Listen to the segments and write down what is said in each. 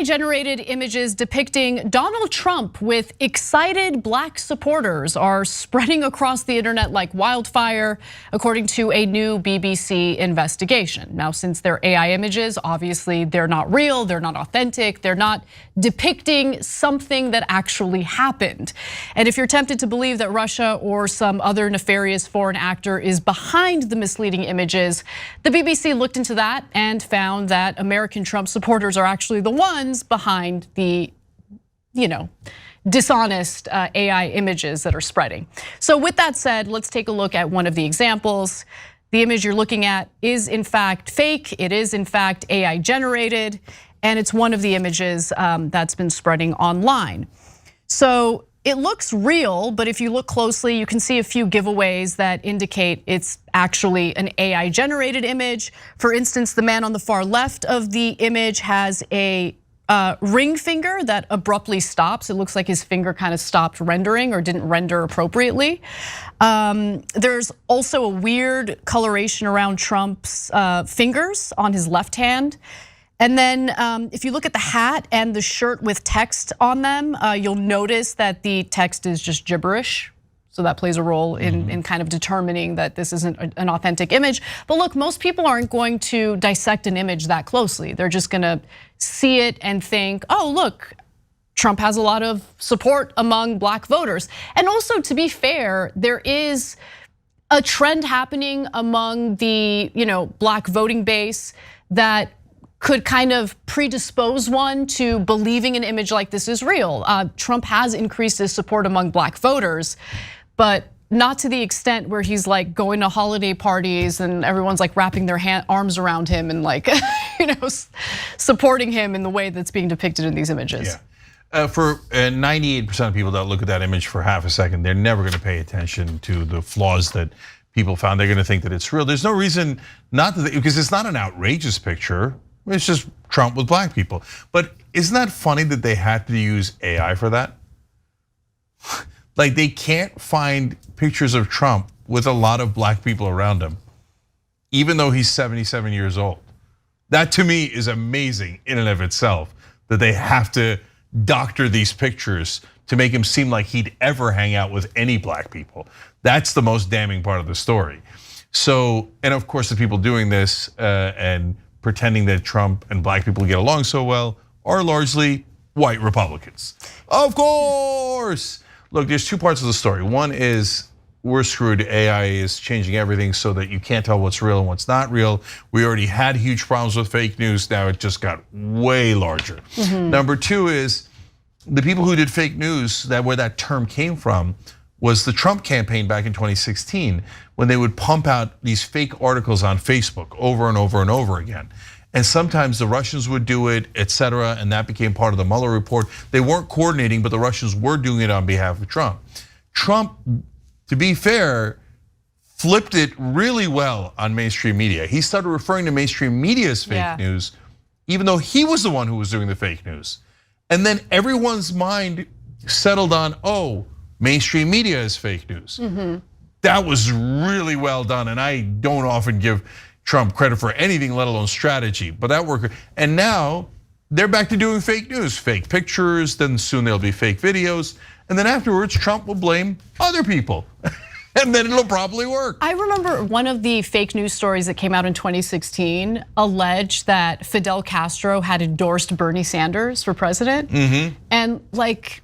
AI-generated images depicting Donald Trump with excited black supporters are spreading across the internet like wildfire, according to a new BBC investigation. Now, since they're AI images, obviously they're not real, they're not authentic, they're not depicting something that actually happened. And if you're tempted to believe that Russia or some other nefarious foreign actor is behind the misleading images, the BBC looked into that and found that American Trump supporters are actually the ones behind the, dishonest AI images that are spreading. So with that said, let's take a look at one of the examples. The image you're looking at is in fact fake. It is in fact AI generated, and it's one of the images that's been spreading online. So it looks real, but if you look closely, you can see a few giveaways that indicate it's actually an AI generated image. For instance, the man on the far left of the image has a ring finger that abruptly stops. It looks like his finger kind of stopped rendering or didn't render appropriately. There's also a weird coloration around Trump's fingers on his left hand. And then if you look at the hat and the shirt with text on them, you'll notice that the text is just gibberish. So that plays a role in kind of determining that this isn't an authentic image. But look, most people aren't going to dissect an image that closely. They're just gonna see it and think, oh, look, Trump has a lot of support among black voters. And also, to be fair, there is a trend happening among the black voting base that could kind of predispose one to believing an image like this is real. Trump has increased his support among black voters, but not to the extent where he's like going to holiday parties and everyone's like wrapping their arms around him and like, supporting him in the way that's being depicted in these images. Yeah. For 98% of people that look at that image for half a second, they're never gonna pay attention to the flaws that people found. They're gonna think that it's real. There's no reason not to, because it's not an outrageous picture. It's just Trump with black people. But isn't that funny that they had to use AI for that? Like they can't find pictures of Trump with a lot of black people around him, even though he's 77 years old. That to me is amazing in and of itself, that they have to doctor these pictures to make him seem like he'd ever hang out with any black people. That's the most damning part of the story. So, and of course the people doing this and pretending that Trump and black people get along so well are largely white Republicans. Of course. Look, there's two parts of the story. One is we're screwed. AI is changing everything so that you can't tell what's real and what's not real. We already had huge problems with fake news. Now it just got way larger. Number two is the people who did fake news, where that term came from, was the Trump campaign back in 2016, when they would pump out these fake articles on Facebook over and over and over again. And sometimes the Russians would do it, etc., and that became part of the Mueller report. They weren't coordinating, but the Russians were doing it on behalf of Trump. Trump, to be fair, flipped it really well on mainstream media. He started referring to mainstream media as fake news, even though he was the one who was doing the fake news. And then everyone's mind settled on, oh, mainstream media is fake news. That was really well done, and I don't often give Trump credit for anything, let alone strategy, but that worked. And now they're back to doing fake news, fake pictures, then soon there'll be fake videos. And then afterwards, Trump will blame other people. And then it'll probably work. I remember one of the fake news stories that came out in 2016 alleged that Fidel Castro had endorsed Bernie Sanders for president. And like,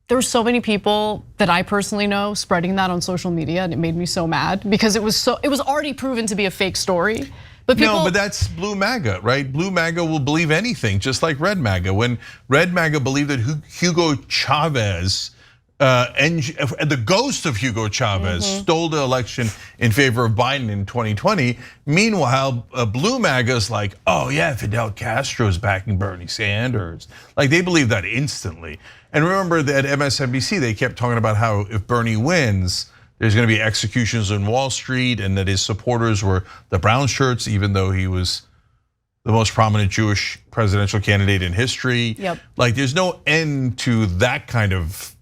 there were so many people that I personally know spreading that on social media, and it made me so mad because it was already proven to be a fake story. But people, no, but that's blue MAGA, right? Blue MAGA will believe anything, just like red MAGA. When red MAGA believed that Hugo Chavez, the ghost of Hugo Chavez, stole the election in favor of Biden in 2020. Meanwhile, blue MAGA is like, oh yeah, Fidel Castro is backing Bernie Sanders. Like they believe that instantly. And remember that at MSNBC, they kept talking about how if Bernie wins, there's gonna be executions on Wall Street, and that his supporters were the brown shirts, even though he was the most prominent Jewish presidential candidate in history. Like there's no end to that kind of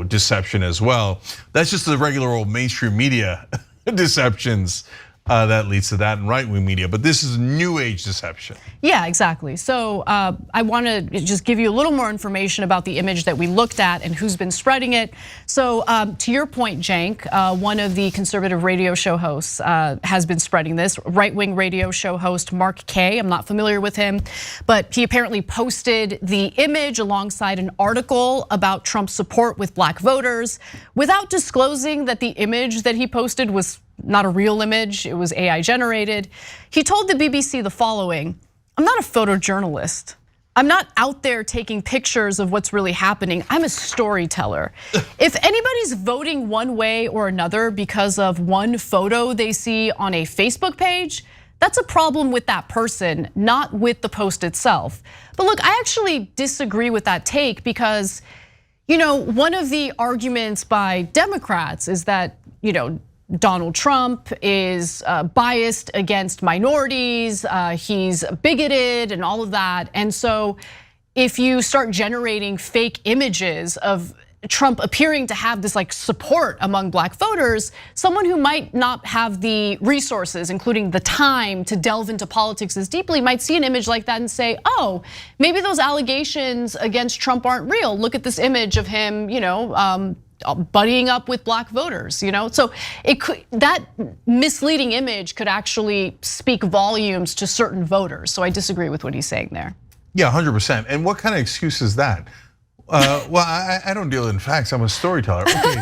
deception as well. That's just the regular old mainstream media deceptions. that leads to that in right-wing media. But this is new age deception. Yeah, exactly. So I want to just give you a little more information about the image that we looked at and who's been spreading it. So to your point, Cenk, one of the conservative radio show hosts has been spreading this. Right-wing radio show host Mark Kay, I'm not familiar with him, but he apparently posted the image alongside an article about Trump's support with black voters without disclosing that the image that he posted was not a real image, it was AI generated. He told the BBC the following: "I'm not a photojournalist. I'm not out there taking pictures of what's really happening. I'm a storyteller. If anybody's voting one way or another because of one photo they see on a Facebook page, that's a problem with that person, not with the post itself." But look, I actually disagree with that take because, one of the arguments by Democrats is that, Donald Trump is biased against minorities, he's bigoted and all of that. And so if you start generating fake images of Trump appearing to have this support among black voters, someone who might not have the resources, including the time to delve into politics as deeply, might see an image like that and say, oh, maybe those allegations against Trump aren't real. Look at this image of him, buddying up with black voters, So that misleading image could actually speak volumes to certain voters. So I disagree with what he's saying there. Yeah, 100%. And what kind of excuse is that? Well, I don't deal in facts, I'm a storyteller. Okay,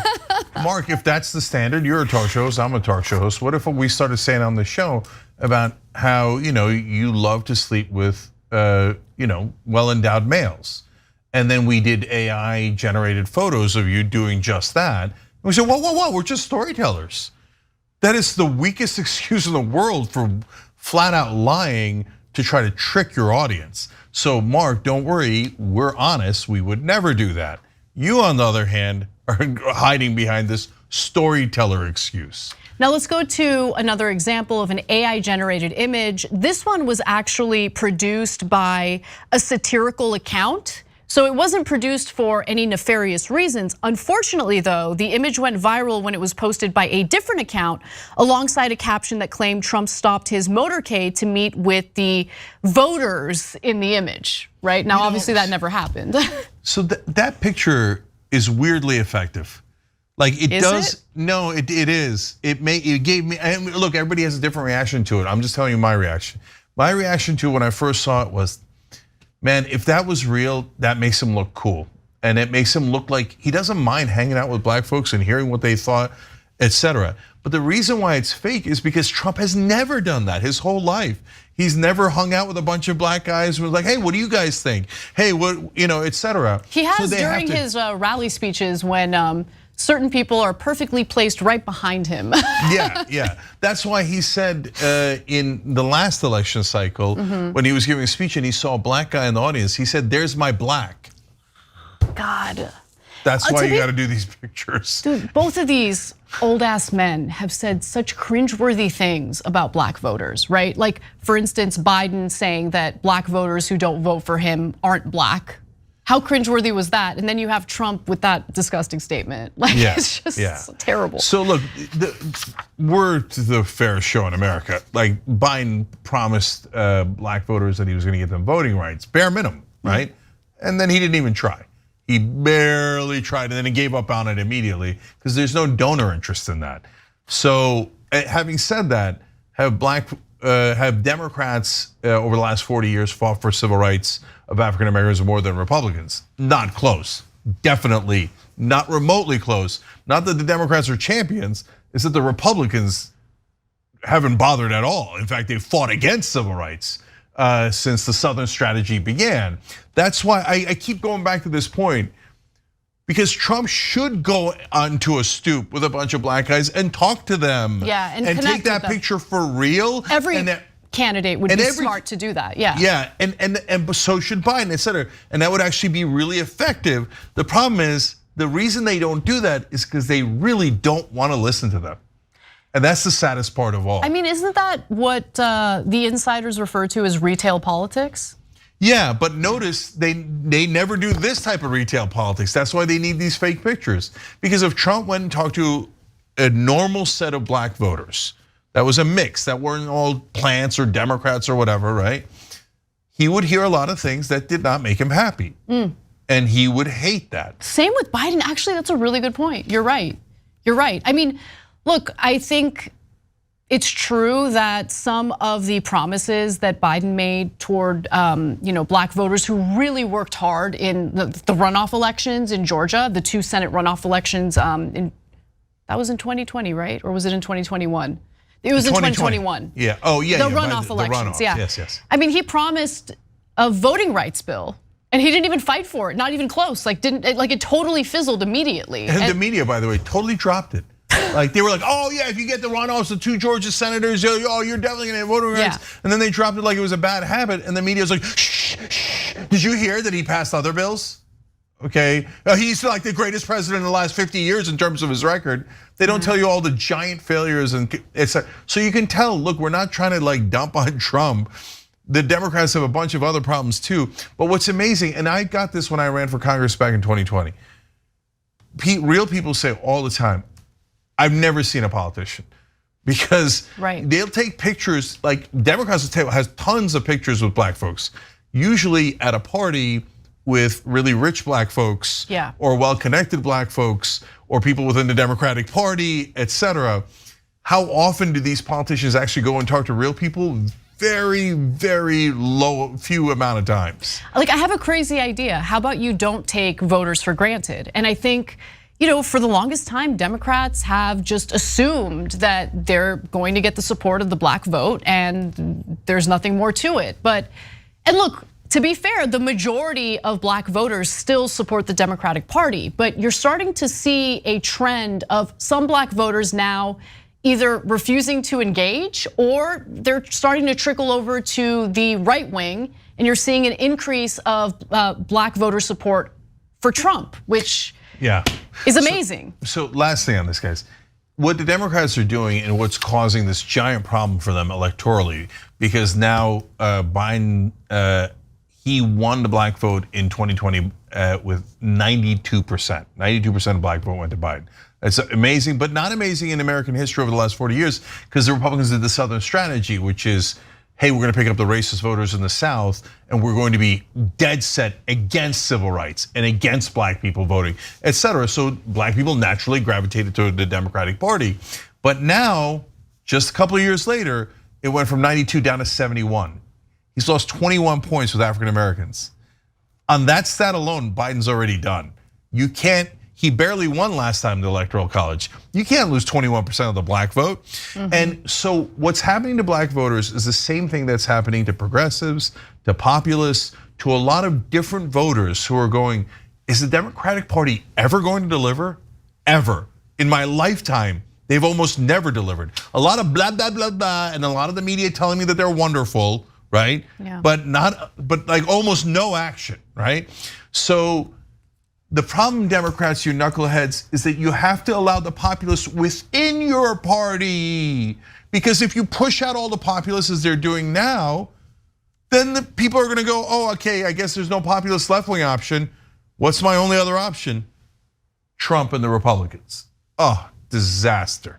Mark, if that's the standard, you're a talk show host, I'm a talk show host. What if we started saying on the show about how, you love to sleep with, well-endowed males? And then we did AI generated photos of you doing just that. And we said, whoa, we're just storytellers. That is the weakest excuse in the world for flat out lying to try to trick your audience. So Mark, don't worry, we're honest, we would never do that. You, on the other hand, are hiding behind this storyteller excuse. Now let's go to another example of an AI generated image. This one was actually produced by a satirical account. So it wasn't produced for any nefarious reasons. Unfortunately though, the image went viral when it was posted by a different account alongside a caption that claimed Trump stopped his motorcade to meet with the voters in the image, right? Now obviously that never happened. So that picture is weirdly effective. It does. No, it is. It gave me, and look, everybody has a different reaction to it. I'm just telling you my reaction. My reaction to it when I first saw it was, man, if that was real, that makes him look cool. And it makes him look like he doesn't mind hanging out with black folks and hearing what they thought, etc. But the reason why it's fake is because Trump has never done that his whole life. He's never hung out with a bunch of black guys who was like, hey, what do you guys think? Hey, what, etc. He has during his rally speeches when certain people are perfectly placed right behind him. Yeah. That's why he said in the last election cycle, when he was giving a speech and he saw a black guy in the audience, he said, there's my black. God. That's why you gotta do these pictures. Dude, both of these old ass men have said such cringeworthy things about black voters, right? Like for instance, Biden saying that black voters who don't vote for him aren't black. How cringeworthy was that? And then you have Trump with that disgusting statement. It's just terrible. So look, we're the fairest show in America. Biden promised black voters that he was gonna get them voting rights, bare minimum, right? And then he didn't even try. He barely tried and then he gave up on it immediately because there's no donor interest in that. So having said that, have Democrats over the last 40 years fought for civil rights of African Americans more than Republicans? Not close, definitely not remotely close. Not that the Democrats are champions, it's that the Republicans haven't bothered at all. In fact, they fought against civil rights since the Southern strategy began. That's why I keep going back to this point, because Trump should go onto a stoop with a bunch of black guys and talk to them. Yeah, and take that picture for real. Every candidate would be smart to do that, yeah. Yeah, and so should Biden, etc. And that would actually be really effective. The problem is, the reason they don't do that is because they really don't want to listen to them. And that's the saddest part of all. I mean, isn't that what the insiders refer to as retail politics? Yeah, but notice they never do this type of retail politics. That's why they need these fake pictures. Because if Trump went and talked to a normal set of black voters that was a mix, that weren't all plants or Democrats or whatever, right? He would hear a lot of things that did not make him happy. And he would hate that. Same with Biden. Actually, that's a really good point. You're right. You're right. I mean, look, I think it's true that some of the promises that Biden made toward black voters who really worked hard in the runoff elections in Georgia, the 2 Senate runoff elections, that was in 2020, right? Or was it in 2021? It was in 2021. Yeah. Oh, yeah. The runoff elections. Yeah. Yes. I mean, he promised a voting rights bill. And he didn't even fight for it, not even close. It totally fizzled immediately. And the media, by the way, totally dropped it. Like they were like, oh yeah, if you get the runoffs of 2 Georgia senators, oh, you're definitely gonna have voting rights. And then they dropped it like it was a bad habit, and the media's like, shh. Did you hear that he passed other bills? Okay, he's like the greatest president in the last 50 years in terms of his record. They don't tell you all the giant failures, and it's so you can tell. Look, we're not trying to like dump on Trump. The Democrats have a bunch of other problems too. But what's amazing, and I got this when I ran for Congress back in 2020. Real people say all the time, I've never seen a politician. Because they'll take pictures, like Democrats has tons of pictures with black folks. Usually at a party with really rich black folks, or well-connected black folks, or people within the Democratic Party, etc. How often do these politicians actually go and talk to real people? Very, very few amount of times. Like I have a crazy idea. How about you don't take voters for granted? And I think, for the longest time, Democrats have just assumed that they're going to get the support of the black vote and there's nothing more to it. And look, to be fair, the majority of black voters still support the Democratic Party, but you're starting to see a trend of some black voters now either refusing to engage or they're starting to trickle over to the right wing, and you're seeing an increase of black voter support for Trump, which is amazing. So last thing on this, guys, what the Democrats are doing and what's causing this giant problem for them electorally, because now Biden, he won the black vote in 2020 with 92%. 92% of black vote went to Biden. It's amazing, but not amazing in American history over the last 40 years, because the Republicans did the Southern strategy, which is, hey, we're gonna pick up the racist voters in the South, and we're going to be dead set against civil rights and against black people voting, etc. So black people naturally gravitated to the Democratic Party. But now, just a couple of years later, it went from 92 down to 71. He's lost 21 points with African Americans. On that stat alone, Biden's already done. You can't. He barely won last time in the Electoral College. You can't lose 21% of the black vote. And so what's happening to black voters is the same thing that's happening to progressives, to populists, to a lot of different voters who are going, is the Democratic Party ever going to deliver? Ever. In my lifetime, they've almost never delivered. A lot of blah, blah, blah, blah, and a lot of the media telling me that they're wonderful, right? But like almost no action, right? So the problem, Democrats, you knuckleheads, is that you have to allow the populists within your party. Because if you push out all the populists as they're doing now, then the people are gonna go, oh, okay, I guess there's no populist left-wing option. What's my only other option? Trump and the Republicans. Oh, disaster.